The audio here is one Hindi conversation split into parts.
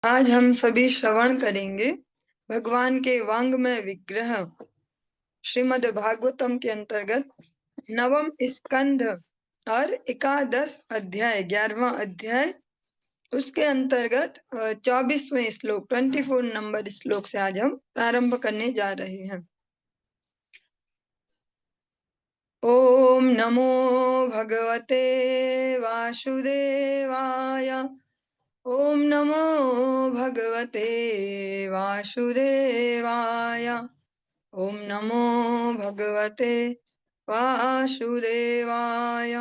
आज हम सभी श्रवण करेंगे भगवान के वांग्मय विग्रह श्रीमद् भागवतम के अंतर्गत नवम स्कंध और एकादश अध्याय 11वां अध्याय उसके अंतर्गत 24वें श्लोक 24 नंबर श्लोक से आज हम प्रारंभ करने जा रहे हैं। ओम नमो भगवते वासुदेवाय। ओम नमो भगवते वासुदेवाय। ओम नमो भगवते वासुदेवाय।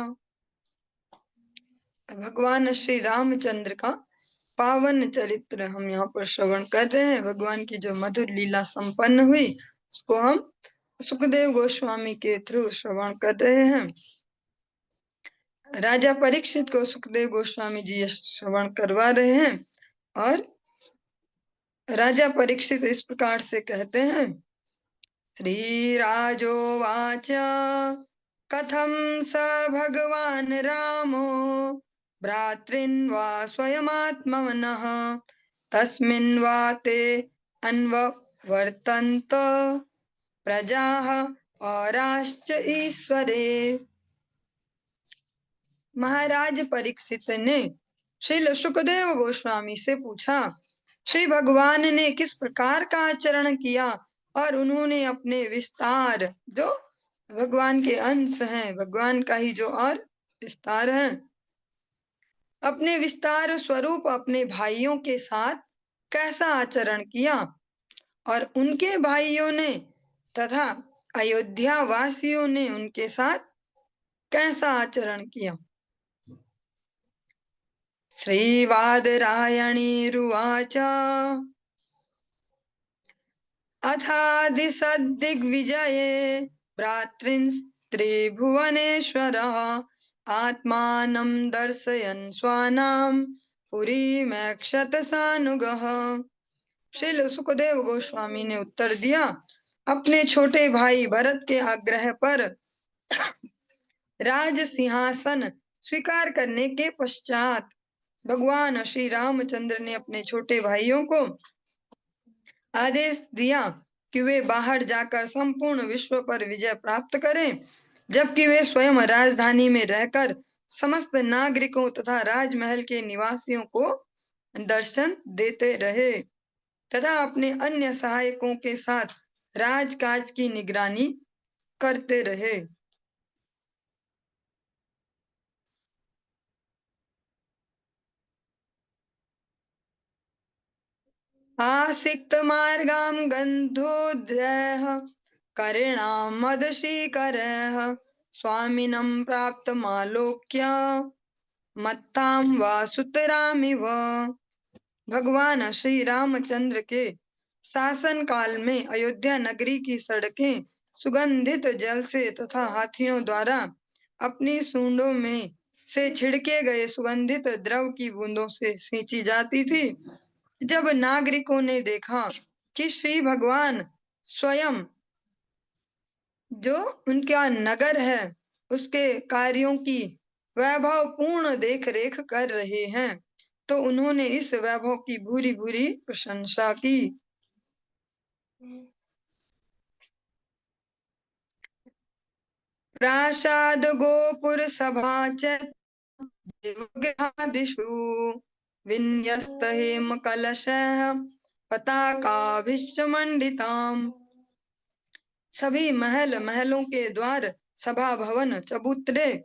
भगवान श्री रामचंद्र का पावन चरित्र हम यहाँ पर श्रवण कर रहे हैं। भगवान की जो मधुर लीला संपन्न हुई उसको हम सुखदेव गोस्वामी के थ्रू श्रवण कर रहे हैं। राजा परीक्षित को सुखदेव गोस्वामी जी श्रवण करवा रहे हैं और राजा परीक्षित इस प्रकार से कहते हैं। श्रीराजोवाच कथं स भगवान् रामो भ्रातॄन्वा स्वयमात्मनः तस्मिन् वा ते अन्वर्तन्त प्रजाः औराश्च ईश्वरे। महाराज परीक्षित ने श्री सुखदेव गोस्वामी से पूछा, श्री भगवान ने किस प्रकार का आचरण किया और उन्होंने अपने विस्तार, जो भगवान के अंश हैं, भगवान का ही जो और विस्तार है, अपने विस्तार स्वरूप अपने भाइयों के साथ कैसा आचरण किया और उनके भाइयों ने तथा अयोध्या वासियों ने उनके साथ कैसा आचरण किया। श्रीवादरायणीरुवाच अथादिसद्दिग्विजये भ्रातृस्त्रिभुवनेश्वरः आत्मानं दर्शयन् स्वानां पुरीमैक्षत सानुगः। श्री सुखदेव गोस्वामी ने उत्तर दिया, अपने छोटे भाई भरत के आग्रह पर राज सिंहासन स्वीकार करने के पश्चात भगवान श्री रामचंद्र ने अपने छोटे भाइयों को आदेश दिया कि वे बाहर जाकर संपूर्ण विश्व पर विजय प्राप्त करें, जबकि वे स्वयं राजधानी में रहकर समस्त नागरिकों तथा राजमहल के निवासियों को दर्शन देते रहे तथा अपने अन्य सहायकों के साथ राजकाज की निगरानी करते रहे। आसिक्त मार्गाम गंधोदयः करिणाम मदशीकरः स्वामिनं प्राप्तमालोक्य मत्ताम वासुतरामिव। भगवान श्री रामचंद्र के शासन काल में अयोध्या नगरी की सड़कें सुगंधित जल से तथा हाथियों द्वारा अपनी सूंडों में से छिड़के गए सुगंधित द्रव की बूंदों से सींची जाती थी। जब नागरिकों ने देखा कि श्री भगवान स्वयं जो उनका नगर है उसके कार्यों की वैभव पूर्ण देख रेख कर रहे हैं, तो उन्होंने इस वैभव की भूरी भूरी प्रशंसा की। प्रासाद गोपुर सभा चैत्यादिषु विन्यस्त हेम कलशः पताकाभिश्च मंडिताम्। सभी महलों के द्वार, सभा भवन, चबूतरे,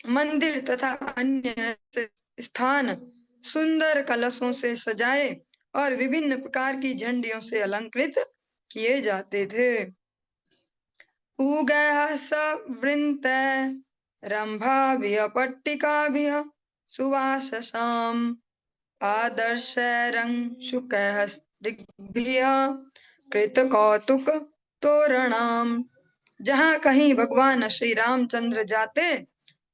मंदिर तथा अन्य स्थान सुंदर कलशों से सजाए और विभिन्न प्रकार की झंडियों से अलंकृत किए जाते थे। पूगैः सवृन्तैः रम्भाभिः पट्टिकाभिः सुवाससाम् आदर्शैरंशुकैः स्त्रिभिः कृतकौतुक तोरणाम। जहाँ कहीं भगवान श्री रामचंद्र जाते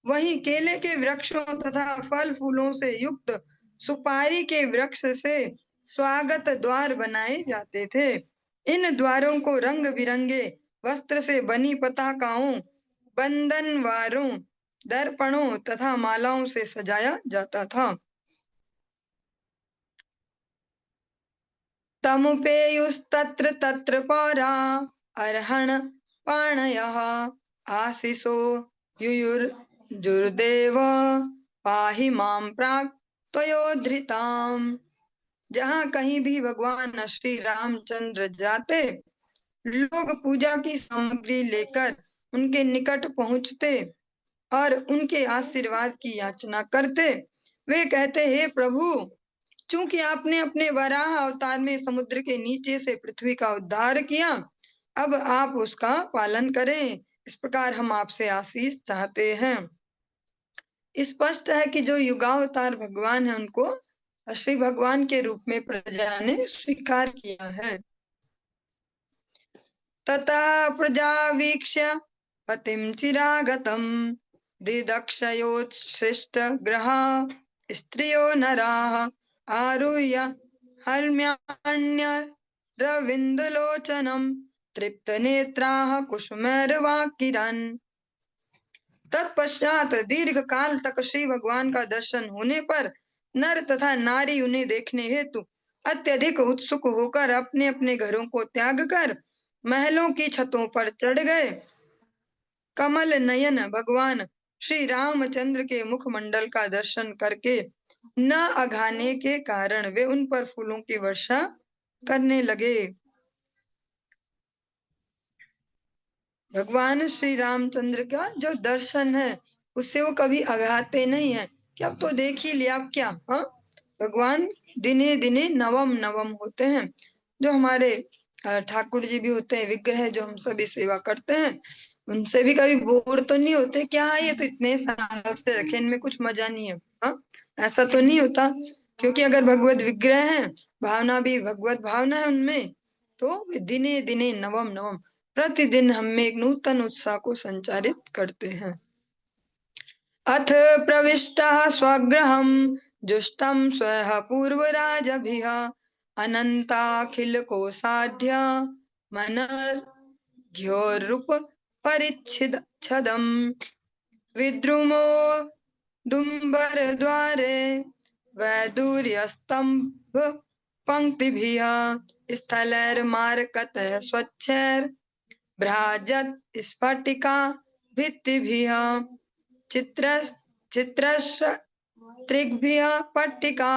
वहीं केले के वृक्षों तथा फल फूलों से युक्त सुपारी के वृक्ष से स्वागत द्वार बनाए जाते थे। इन द्वारों को रंग बिरंगे वस्त्र से बनी पताकाओं, बंधनवारों, दर्पणों तथा मालाओं से सजाया जाता था। तमुपेयुस्तत्र तत्र पौरा अर्हण पाणयः आशिषो युयुर्जुर्देव पाहि मां प्राक् त्वयोधृताम्। जहाँ कहीं भी भगवान श्री रामचंद्र जाते, लोग पूजा की सामग्री लेकर उनके निकट पहुंचते और उनके आशीर्वाद की याचना करते। वे कहते, हे प्रभु, चूंकि आपने अपने वराह अवतार में समुद्र के नीचे से पृथ्वी का उद्धार किया, अब आप उसका पालन करें। इस प्रकार हम आपसे आशीष चाहते हैं। स्पष्ट है कि जो युगावतार भगवान है, उनको श्री भगवान के रूप में प्रजा ने स्वीकार किया है। ततः प्रजा वीक्ष्य पतिं चिरागतम् दिदक्षयोत्सृष्ट ग्रहा स्त्रियो नराः आरुह्य हर्म्याण्यरविन्दलोचनम् तृप्तनेत्राः कुसुमैर्वाकिरन्। तत्पश्चात दीर्घ काल तक श्री भगवान का दर्शन होने पर नर तथा नारी उन्हें देखने हेतु अत्यधिक उत्सुक होकर अपने अपने घरों को त्याग कर महलों की छतों पर चढ़ गए। कमल नयन भगवान श्री रामचंद्र के मुखमंडल का दर्शन करके न अघाने के कारण वे उन पर फूलों की वर्षा करने लगे। भगवान श्री रामचंद्र का जो दर्शन है, उससे वो कभी अघाते नहीं है कि अब तो देख ही लिया, अब क्या। हाँ, भगवान दिने दिने नवम नवम होते हैं। जो हमारे ठाकुर जी भी होते हैं, विग्रह जो हम सभी सेवा करते हैं, उनसे भी कभी बोर तो नहीं होते, क्या ये तो इतने साल से रखे, इनमें कुछ मजा नहीं है। हाँ, ऐसा तो नहीं होता, क्योंकि अगर भगवत विग्रह है, भावना भी भगवत भावना है उनमें, तो दिने दिने नवम नवम प्रतिदिन हम में एक नूतन उत्साह को संचारित करते हैं। अथ प्रविष्टः स्वगृहं जुष्टं स्वः पूर्वराजभिः अनन्ताखिल कोशाढ्य मनर्घ्योरूप परिच्छिदम् विद्रुमो दुम्बरद्वारे वैदूर्यस्तंभ पंक्तिभिः स्थलैर्मारकतः स्वच्छैर्भ्राजत् स्फटिका भित्तिभिः चित्रस्त्रिग्भिः पट्टिका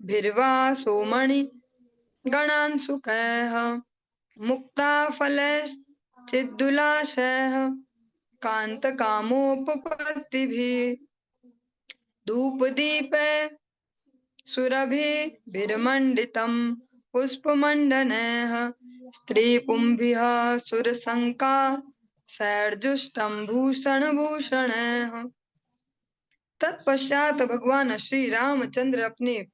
भिर्वा सोमणि गणांशुकैः मुक्ताफलैश्चिद्दुलाशैः कान्तकामोपपत्तिभिः धूपदीपे सुरभिर्मण्डितम् पुष्पमण्डनैः स्त्रीपुंभिः सुरशङ्का सैर्जुष्टं भूषणभूषणैः। तत्पश्चात भगवान श्री रामचंद्र अपने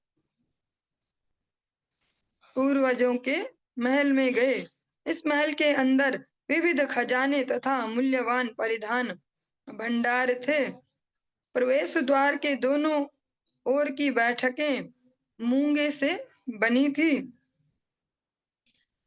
पूर्वजों के महल में गए। इस महल के अंदर विविध खजाने तथा मूल्यवान परिधान भंडार थे। प्रवेश द्वार के दोनों ओर की बैठकें मूंगे से बनी थी।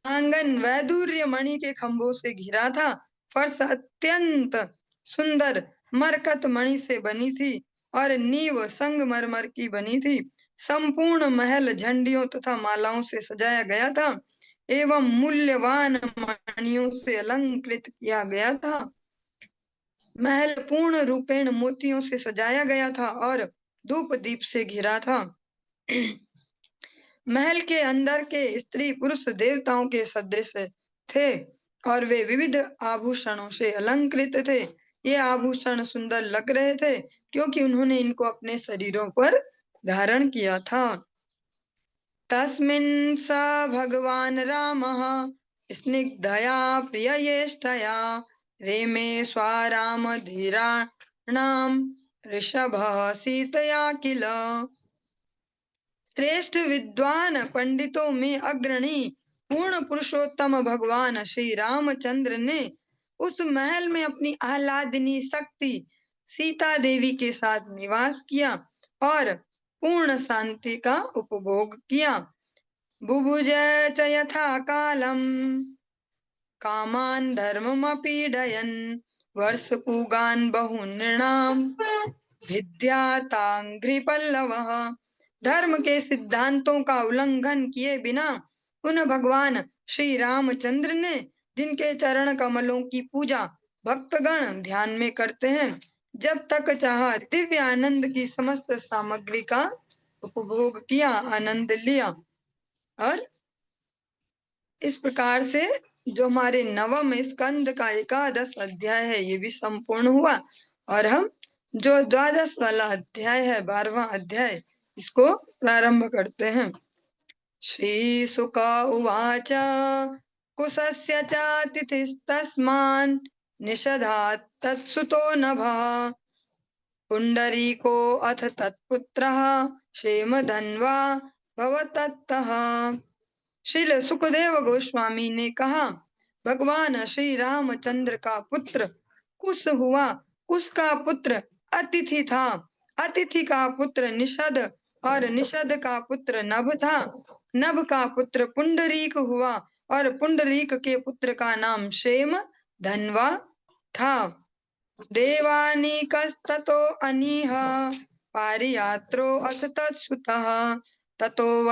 आंगन वैदूर्य मणि के खंभों से घिरा था। फर्श अत्यंत सुंदर मरकत मणि से बनी थी और नींव संगमरमर की बनी थी। संपूर्ण महल झंडियों तथा मालाओं से सजाया गया था एवं मूल्यवान मणियों से अलंकृत किया गया था। महल पूर्ण रूपेण मोतियों से सजाया गया था और धूप दीप से घिरा था। महल के अंदर के स्त्री पुरुष देवताओं के सदृश थे और वे विविध आभूषणों से अलंकृत थे। ये आभूषण सुंदर लग रहे थे क्योंकि उन्होंने इनको अपने शरीरों पर धारण किया था। तस्मिन् स भगवान रामः स्निग्धया प्रिययेष्टया रेमे स्वारामधीराणां ऋषभः सीतया किल। श्रेष्ठ विद्वान पंडितों में अग्रणी पूर्ण पुरुषोत्तम भगवान श्री रामचंद्र ने उस महल में अपनी आह्लादिनी शक्ति सीता देवी के साथ निवास किया और पूर्ण शांति का उपभोग किया। बुभुजे च यथा कालम कामान धर्ममपीडयन् वर्षपूगान् बहुनृणाम् भिद्यातांघ्रि पल्लवः। धर्म के सिद्धांतों का उल्लंघन किए बिना उन भगवान श्री रामचंद्र ने जिनके चरण कमलों की पूजा भक्तगण ध्यान में करते हैं, जब तक चाहा दिव्य आनंद की समस्त सामग्री का उपभोग किया, आनंद लिया। और इस प्रकार से जो हमारे नवम स्कंद का 11 अध्याय है ये भी संपूर्ण हुआ, और हम जो 12 वाला अध्याय है, 12वां अध्याय, इसको प्रारंभ करते हैं। श्री सुक उवाच कुशस्य चातिथिस्तस्मान् निषधात् तत्सुतो नभः पुंडरीको अथ तत्पुत्रः क्षेमधन्वा भवतत्तः। श्रील सुखदेव गोस्वामी ने कहा, भगवान श्री रामचंद्र का पुत्र कुश हुआ, कुश का पुत्र अतिथि था, अतिथि का पुत्र निषद और निषद का पुत्र नभ था, नभ का पुत्र पुंडरीक हुआ और पुंडरीक के पुत्र का नाम क्षेम धनवा था। देवानीकस्ततो अनीह पारियात्रो अथ तत्सुतः ततो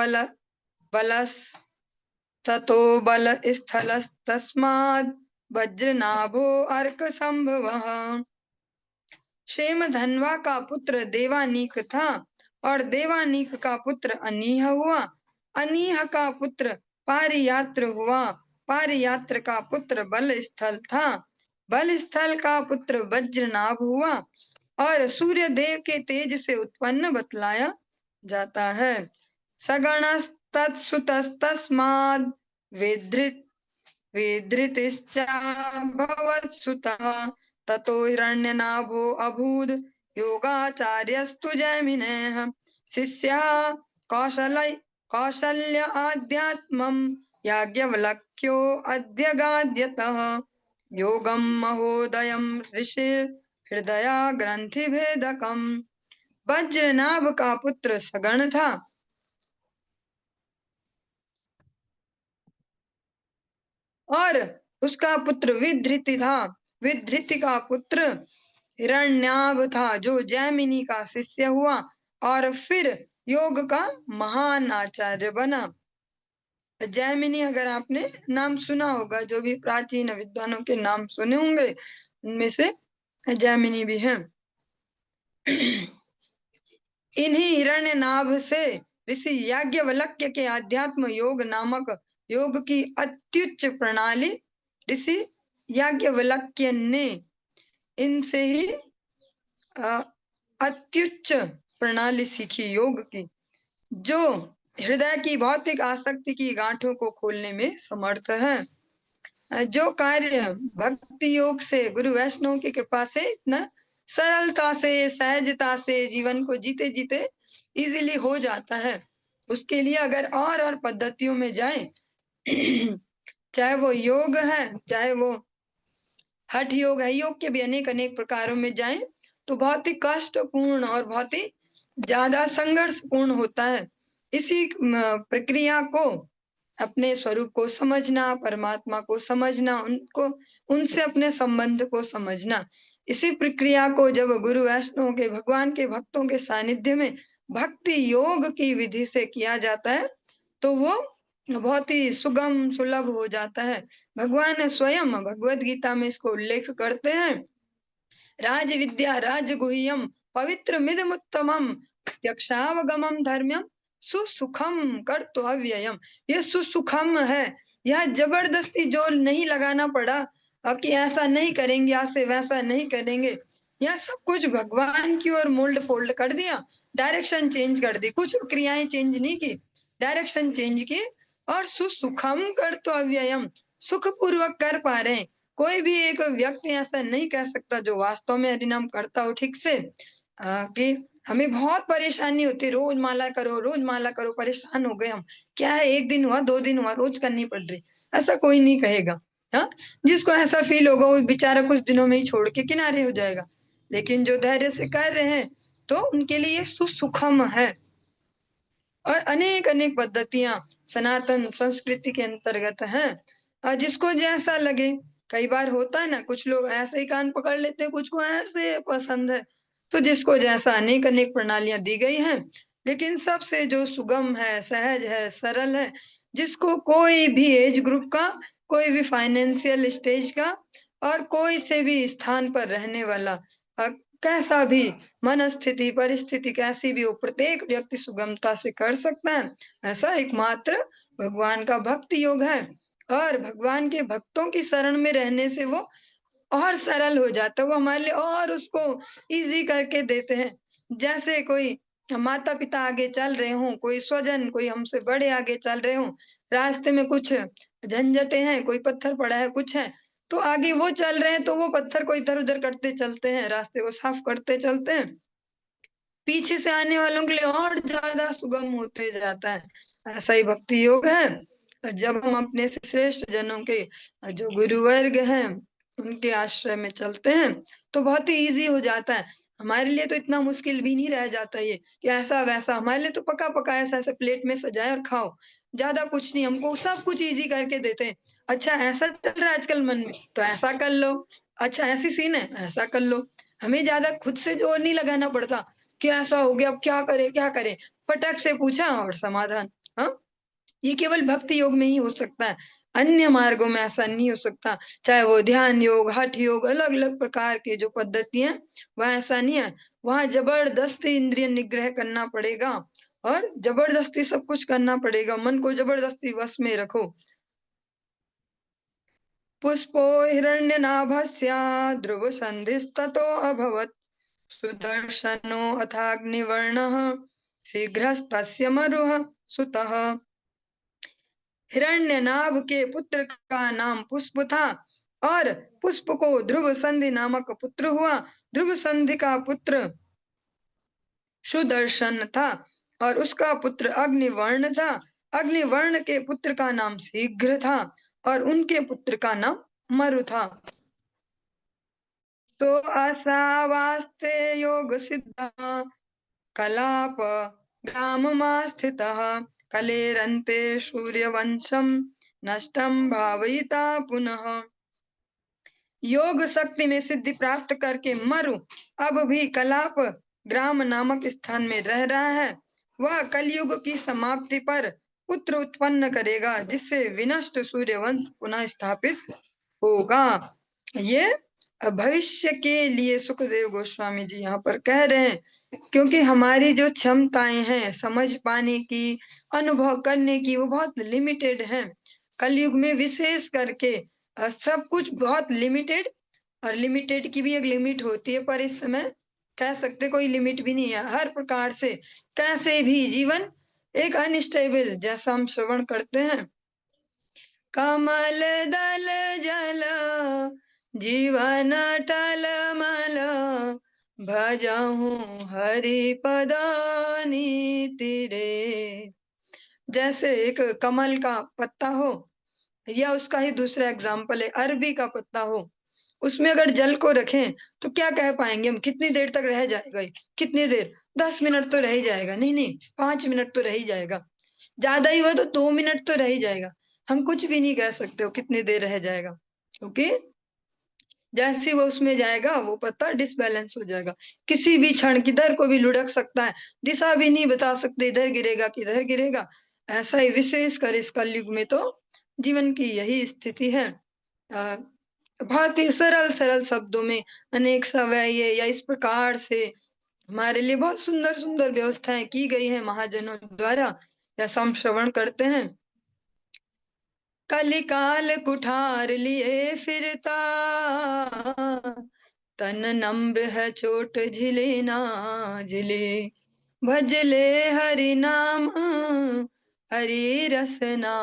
बल स्थलस्तस्माद् वज्रनाभो अर्क संभवः। क्षेम धनवा का पुत्र देवानीक था और देवानीक का पुत्र अनीह हुआ, अनीह का पुत्र पारियात्र हुआ, पारियात्र का पुत्र बल स्थल था, बल स्थल का पुत्र वज्रनाभ हुआ और सूर्य देव के तेज से उत्पन्न बतलाया जाता है। सगणस्तत्सुतस्तस्माद् विधृतिश्चाभवत्सुतः ततो हिरण्यनाभो अभूद योगाचार्यस्तु जैमिनेः शिष्यः कौशल्य आध्यात्मं याज्ञवल्क्यो अध्यगाद्यतः योगं महोदयं ऋषिर् हृदया ग्रंथि भेदकम। वज्रनाभ का पुत्र सगण था और उसका पुत्र विधृति था, विधृति का पुत्र हिरण्याभ था जो जैमिनी का शिष्य हुआ और फिर योग का महान आचार्य बना। जैमिनी अगर आपने नाम सुना होगा, जो भी प्राचीन विद्वानों के नाम सुने होंगे उनमें से जैमिनी भी है। इन्हीं हिरण्यनाभ से ऋषि याज्ञवल्क्य के अध्यात्म योग नामक योग की अत्युच्च प्रणाली ऋषि याज्ञवल्क्य ने इनसे ही अत्युच्च प्रणाली सीखी योग की, जो हृदय की भौतिक आसक्ति की गांठों को खोलने में समर्थ है। जो कार्य भक्ति योग से गुरु वैष्णव की कृपा से इतना सरलता से सहजता से जीवन को जीते जीते इजीली हो जाता है, उसके लिए अगर और पद्धतियों में जाएं, चाहे वो योग है चाहे वो हठ योग है, योग के भी अनेक अनेक प्रकारों में जाएं तो बहुत ही कष्टपूर्ण और बहुत ही ज्यादा संघर्षपूर्ण होता है। इसी प्रक्रिया को अपने स्वरूप को समझना, परमात्मा को समझना, उनको उनसे अपने संबंध को समझना, इसी प्रक्रिया को जब गुरु वैष्णव के भगवान के भक्तों के सानिध्य में भक्ति योग की विधि से किया जाता है तो वो बहुत ही सुगम सुलभ हो जाता है। भगवान स्वयं भगवद गीता में इसको उल्लेख करते हैं, राज विद्या राजगुह्यम पवित्र मिदमुत्तमम यक्षावगमम धर्म्यम सुसुखम कर्तु अव्ययम। ये सुसुखम है, यह जबरदस्ती जोर नहीं लगाना पड़ा कि ऐसा नहीं करेंगे, ऐसे वैसा नहीं करेंगे, यह सब कुछ भगवान की ओर मोल्ड फोल्ड कर दिया, डायरेक्शन चेंज कर दी, कुछ क्रियाएं चेंज नहीं की, डायरेक्शन चेंज की और सुसुखम कर्तु अव्ययम, सुख पूर्वक कर पा रहे हैं। कोई भी एक व्यक्ति ऐसा नहीं कह सकता जो वास्तव में हरिनाम करता हो ठीक से कि हमें बहुत परेशानी होती है, रोज माला करो, परेशान हो गए हम, क्या है एक दिन हुआ 2 दिन हुआ रोज करनी पड़ रही, ऐसा कोई नहीं कहेगा। हाँ, जिसको ऐसा फील होगा वो बेचारा कुछ दिनों में ही छोड़ के किनारे हो जाएगा, लेकिन जो धैर्य से कर रहे हैं तो उनके लिए सुसुखम है। और अनेक अनेक पद्धतियां सनातन संस्कृति के अंतर्गत हैं, जिसको जैसा लगे। कई बार होता है ना, कुछ लोग ऐसे ही कान पकड़ लेते हैं, कुछ को ऐसे पसंद है, तो जिसको जैसा अनेक अनेक प्रणालियां दी गई हैं लेकिन सबसे जो सुगम है, सहज है, सरल है, जिसको कोई भी एज ग्रुप का, कोई भी फाइनेंशियल स्टेज का और कोई से भी स्थान पर रहने वाला कैसा भी मनस्थिति, परिस्थिति कैसी भी हो, प्रत्येक व्यक्ति सुगमता से कर सकता है। ऐसा एकमात्र भगवान का भक्ति योग है। और भगवान के भक्तों की शरण में रहने से वो और सरल हो जाता है, वो हमारे लिए और उसको ईज़ी करके देते हैं। जैसे कोई माता-पिता आगे चल रहे हों, कोई स्वजन, कोई हमसे बड़े आगे चल रहे हों, रास्ते में कुछ झंझटें हैं, कोई पत्थर पड़ा है, कुछ है, तो आगे वो चल रहे हैं, तो वो पत्थर को इधर-उधर करते चलते हैं, रास्ते को साफ करते चलते हैं। पीछे से आने वालों के लिए और ज़्यादा सुगम होते जाता है। ऐसा ही भक्ति योग है। और जब हम अपने से श्रेष्ठ जनों के जो गुरुवर्ग हैं, उनके आश्रय में चलते हैं, तो बहुत ही ईज़ी हो जाता है। हमारे लिए तो इतना मुश्किल भी नहीं रह जाता ये कि ऐसा-वैसा, हमारे लिए तो पका-पका ऐसा-ऐसा प्लेट में सजाएँ और खाओ। ज़्यादा कुछ नहीं, हमको सब कुछ ईज़ी करके देते हैं। अच्छा ऐसा चल रहा है आजकल मन में, तो ऐसा कर लो। अच्छा ऐसी सीन है, ऐसा कर लो। हमें ज़्यादा खुद से जोर नहीं लगाना पड़ता। कि ऐसा हो गया, अब क्या करें, क्या करें? फटक से पूछा और समाधान। हाँ? ये केवल भक्ति योग में ही हो सकता है। अन्य मार्गों में ऐसा नहीं हो सकता। चाहे वो ध्यान योग, हठ योग, अलग-अलग प्रकार के जो पद्धति हैं, वहाँ ऐसा नहीं है। वहाँ ज़बरदस्ती इंद्रिय निग्रह करना पड़ेगा और ज़बरदस्ती सब कुछ करना पड़ेगा। मन को ज़बरदस्ती वश में रखो। पुष्पो हिरण्यनाभस्य ध्रुवसन्धिस्ततो अभवत्। सुदर्शनो अथाग्निवर्णः शीघ्रस्तस्य मरुः सुतः। हिरण्यनाभ के पुत्र का नाम पुष्प था और पुष्प को ध्रुव संधि नामक पुत्र हुआ। ध्रुव संधि का पुत्र सुदर्शन था और उसका पुत्र अग्निवर्ण था। अग्निवर्ण के पुत्र का नाम शीघ्र था और उनके पुत्र का नाम मरु था। तो आसावास्ते योग सिद्धा कलाप ग्राममास्थितः कलेरन्ते सूर्यवंशं नष्टं भावयिता पुनः। योग शक्ति में सिद्धि प्राप्त करके मरु अब भी कलाप ग्राम नामक स्थान में रह रहा है। वह कलयुग की समाप्ति पर पुत्र उत्पन्न करेगा जिससे विनष्ट सूर्यवंश पुनः स्थापित होगा। ये भविष्य के लिए सुखदेव गोस्वामी जी यहाँ पर कह रहे हैं, क्योंकि हमारी जो क्षमताएं हैं समझ पाने की, अनुभव करने की, वो बहुत लिमिटेड हैं। कलयुग में विशेष करके सब कुछ बहुत लिमिटेड, और लिमिटेड की भी एक लिमिट होती है, पर इस समय कह सकते कोई लिमिट भी नहीं है। हर प्रकार से कैसे भी जीवन एक अनस्टेबल, जैसा हम श्रवण करते हैं, कमल दल जल जीवन टलमल भजहु हरि पद नीति रे। जैसे एक कमल का पत्ता हो, या उसका ही दूसरा एग्जाम्पल है अरबी का पत्ता हो, उसमें अगर जल को रखें तो क्या कह पाएंगे हम, कितनी देर तक रह जाएगा ये? कितनी देर? 10 मिनट तो रह ही जाएगा। नहीं नहीं, 5 मिनट तो रह ही जाएगा। ज्यादा ही हुआ तो 2 मिनट तो रह ही जाएगा। हम कुछ भी नहीं कह सकते हो कितनी देर रह जाएगा, क्योंकि जैसे वो उसमें जाएगा वो पत्ता डिसबैलेंस हो जाएगा। किसी भी क्षण किधर को भी लुढ़क सकता है, दिशा भी नहीं बता सकते इधर गिरेगा किधर गिरेगा। ऐसा ही विशेष कर इस कलयुग में तो जीवन की यही स्थिति है। अ, बहुत ही सरल सरल शब्दों में अनेक सवैये या इस प्रकार से हमारे लिए बहुत सुंदर सुंदर व्यवस्थाएं की गई है महाजनों द्वारा, जैसा हम श्रवण करते हैं। कलिकाल कुठार लिए फिरता तन नम्र है चोट झिले ना झिले भजले हरि नाम हरि रसना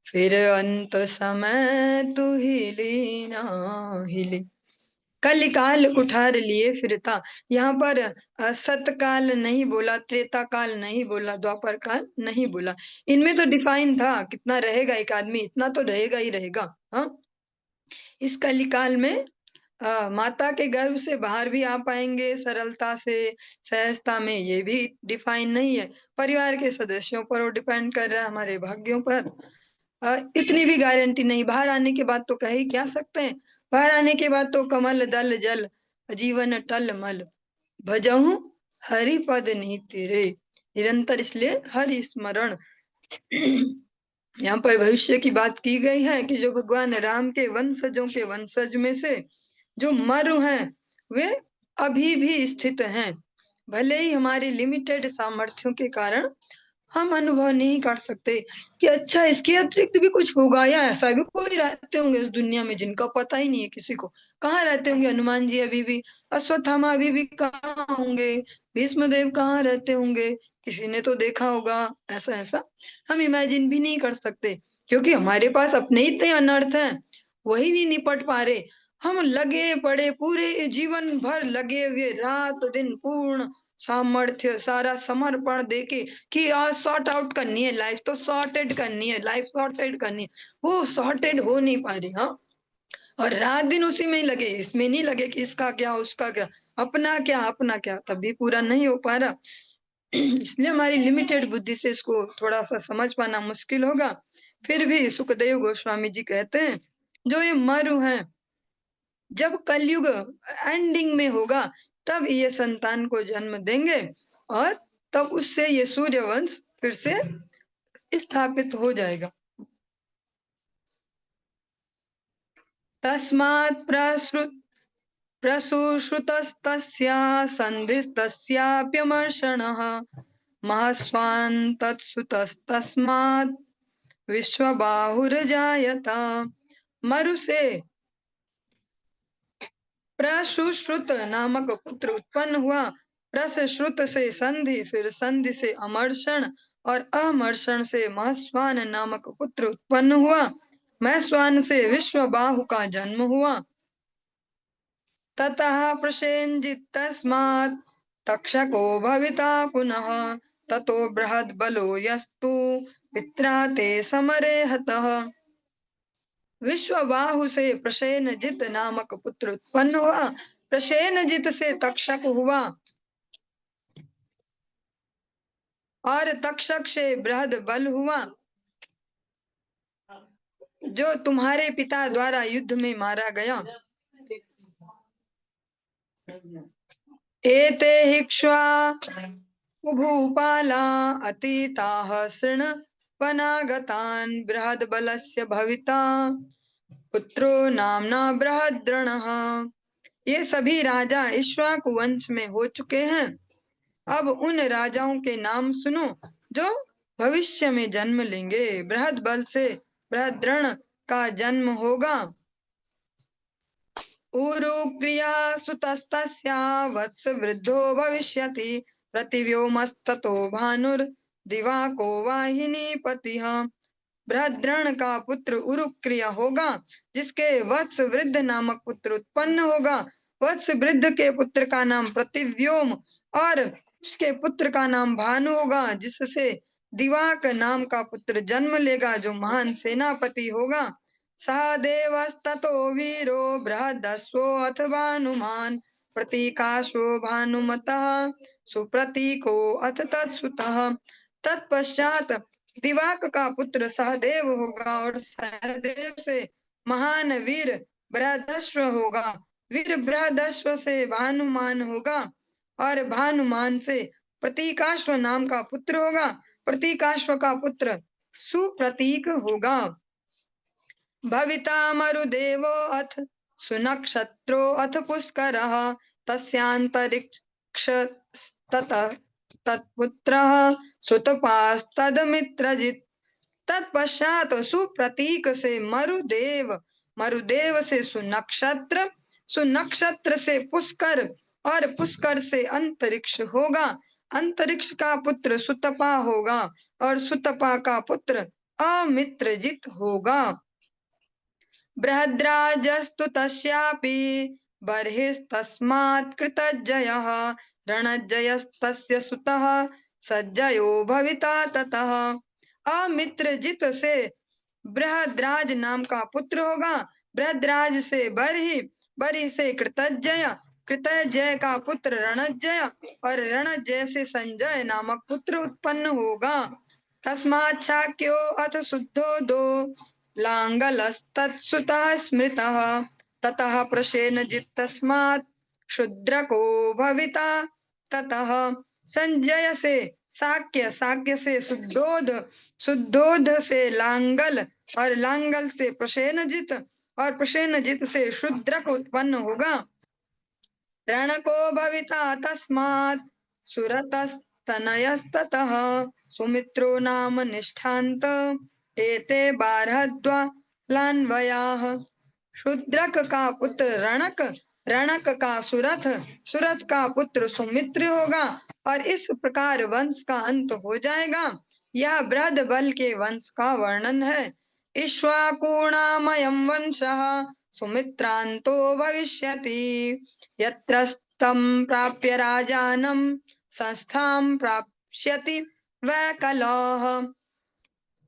फिर अंत समय तू हिले ना हिले। कलिकाल कुठार लिए फिरता, यहाँ पर सतकाल नहीं बोला, त्रेता काल नहीं बोला, द्वापर काल नहीं बोला। इनमें तो डिफाइन था कितना रहेगा एक आदमी, इतना तो रहेगा ही रहेगा। हाँ, इस कलिकाल में माता के गर्भ से बाहर भी आ पाएंगे सरलता से, सहजता में, ये भी डिफाइन नहीं है। परिवार के सदस्यों पर वो डिपेंड कर रहा है, हमारे भाग्यों पर। इतनी भी गारंटी नहीं। बाहर आने के बाद तो कह ही क्या सकते हैं। बाहर आने के बाद तो कमल दल जल जीवन टल मल भजहूं हरि पद नीति रे, निरंतर इसलिए हरि स्मरण। यहाँ पर भविष्य की बात की गई है कि जो भगवान राम के वंशजों के वंशज में से जो मरु हैं वे अभी भी स्थित हैं, भले ही हमारी लिमिटेड सामर्थ्यों के कारण हम अनुभव नहीं कर सकते कि अच्छा इसके अतिरिक्त भी कुछ होगा, या ऐसा भी कोई रहते होंगे उस दुनिया में जिनका पता ही नहीं है किसी को। कहाँ रहते होंगे हनुमान जी अभी भी, अश्वत्थामा अभी भी कहाँ होंगे, भीष्मदेव कहाँ रहते होंगे, किसी ने तो देखा होगा। ऐसा ऐसा हम इमेजिन भी नहीं कर सकते, क्योंकि हमारे पास अपने ही इतने अनर्थ हैं, वही नहीं निपट पा रहे। हम लगे पड़े पूरे जीवन भर लगे हुए, रात दिन पूर्ण सामर्थ्य सारा समर्पण देके कि आज सॉर्ट आउट करनी है लाइफ, तो सॉर्टेड करनी है लाइफ, सॉर्टेड करनी है, वो सॉर्टेड हो नहीं पा रही। हाँ, और रात दिन उसी में ही लगे, इसमें नहीं लगे कि इसका क्या उसका क्या, अपना क्या अपना क्या, तब भी पूरा नहीं हो पा रहा। इसलिए हमारी लिमिटेड बुद्धि से इसको थोड़ा सा समझ पाना मुश्किल होगा। फिर भी सुखदेव गोस्वामी जी कहते हैं जो ये मरु हैं, जब कलयुग एंडिंग में होगा तब ये संतान को जन्म देंगे, और तब उससे ये सूर्य वंश फिर से स्थापित हो जाएगा। तस्मात् प्रसुश्रुतस्तस्या सन्धिस्तस्याप्यमर्षणः महस्वान् तत्सुतस्तस्मात् विश्वबाहुर्जायत। मरु से प्रसुश्रुत नामक पुत्र उत्पन्न हुआ, प्रसश्रुत से संधि, फिर संधि से अमर्षण, और अमर्षण से महस्वान नामक पुत्र उत्पन्न हुआ, महस्वान से विश्वबाहु का जन्म हुआ। ततः प्रसेनजित् तस्मात् तक्षको भविता पुनः, ततो बृहद्बलो यस्तु पित्रा ते समरे हतः। विश्वबाहु से प्रसेनजित नामक पुत्र उत्पन्न हुआ, प्रसेनजित से तक्षक हुआ, और तक्षक से बृहद बल हुआ, जो तुम्हारे पिता द्वारा युद्ध में मारा गया। एते हिक्ष्वा भूपाला अतीताः शृण्वनागतान् बृहद्बलस्य भविता पुत्रो नामना बृहद्रणः। ये सभी राजा इक्ष्वाकु वंश में हो चुके हैं, अब उन राजाओं के नाम सुनो जो भविष्य में जन्म लेंगे। बृहद बल से बृहद्रण का जन्म होगा। उरुक्रिया सुतस्तस्या वत्स वृद्धो भविष्यति, प्रतिव्योमस्ततो भानुर्दिवाको वाहिनी पतिः। बृहद्रण का पुत्र उरुक्रिया होगा, जिसके वत्स वृद्ध नामक पुत्र उत्पन्न होगा। वत्स वृद्ध के पुत्र का नाम प्रतिव्योम, और उसके पुत्र का नाम भानु होगा, जिससे दिवाक नाम का पुत्र जन्म लेगा, जो महान सेनापति होगा। सह देवस्ततो वीरो बृहदस्वो अथ भानुमान्, प्रतीकाशो भानुमतः सुप्रतीको अथ तत्सुतः। तत्पश्चात दिवाक का पुत्र सहदेव होगा, और सहदेव से महान वीर बृहदस्व होगा, वीर बृहदस्व से भानुमान होगा, और भानुमान से प्रतीकाश्व नाम का पुत्र होगा, प्रतीकाश्व का पुत्र सुप्रतीक होगा। भविता मरुदेवो अथ सुनक्षत्रो अथ पुष्करः, तस्यान्तरिक्षस्ततः तत्पुत्रः सुतपास्तदमित्रजित्। तत्पश्चात सुप्रतीक से मरुदेव, मरुदेव से सुनक्षत्र, सुनक्षत्र से पुष्कर, और पुष्कर से अंतरिक्ष होगा। अंतरिक्ष का पुत्र सुतपा होगा, और सुतपा का पुत्र अमित्रजित होगा। बृहद्राजस्तु तस्यापि बर्हिस्तस्मात् कृतजयः, रणजयस्तस्य सुतः सज्जयो भविता ततः। अमित्रजित से बृहद्राज नाम का पुत्र होगा, बृहद्राज से बर्हि, बर्हि से कृतजय, कृतजय का पुत्र रणजय, और रणजय से संजय नामक पुत्र उत्पन्न होगा। तस्मात् शाक्यो अथ शुद्धो दो लांगलस्तत्सुतः स्मृतः, ततः प्रसेनजित् तस्मात् शूद्रको भविता ततः संजय से साक्य, साक्य से शुद्धोध, शुद्धोध से लांगल और लांगल से प्रसेनजित और प्रसेनजित से शूद्रक उत्पन्न होगा। रणको भविता तस्मात् सुरतस्तनयस्ततः सुमित्रो नाम निष्ठान्त एते बारहद्वा लान्वयाः। शूद्रक का पुत्र रणक, रणक का सुरथ, सुरथ का पुत्र सुमित्र होगा और इस प्रकार वंश का अंत हो जाएगा। यह बृहद बल के वंश का वर्णन है। इक्ष्वाकुणामयं वंशः सुमित्रान्तो भविष्यति यत्रस्तं प्राप्य राजानं संस्थां प्राप्स्यति वैकलः।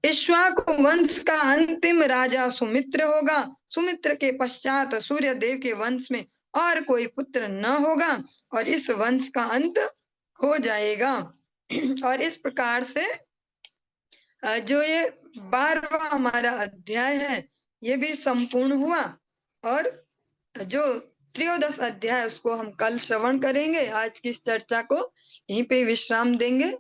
इक्ष्वाकु वंश का अंतिम राजा सुमित्र होगा। सुमित्र के पश्चात सूर्य देव के वंश में और कोई पुत्र न होगा और इस वंश का अंत हो जाएगा। और इस प्रकार से जो ये 12वां हमारा अध्याय है ये भी संपूर्ण हुआ और जो 13 अध्याय उसको हम कल श्रवण करेंगे। आज की इस चर्चा को यहीं पे विश्राम देंगे।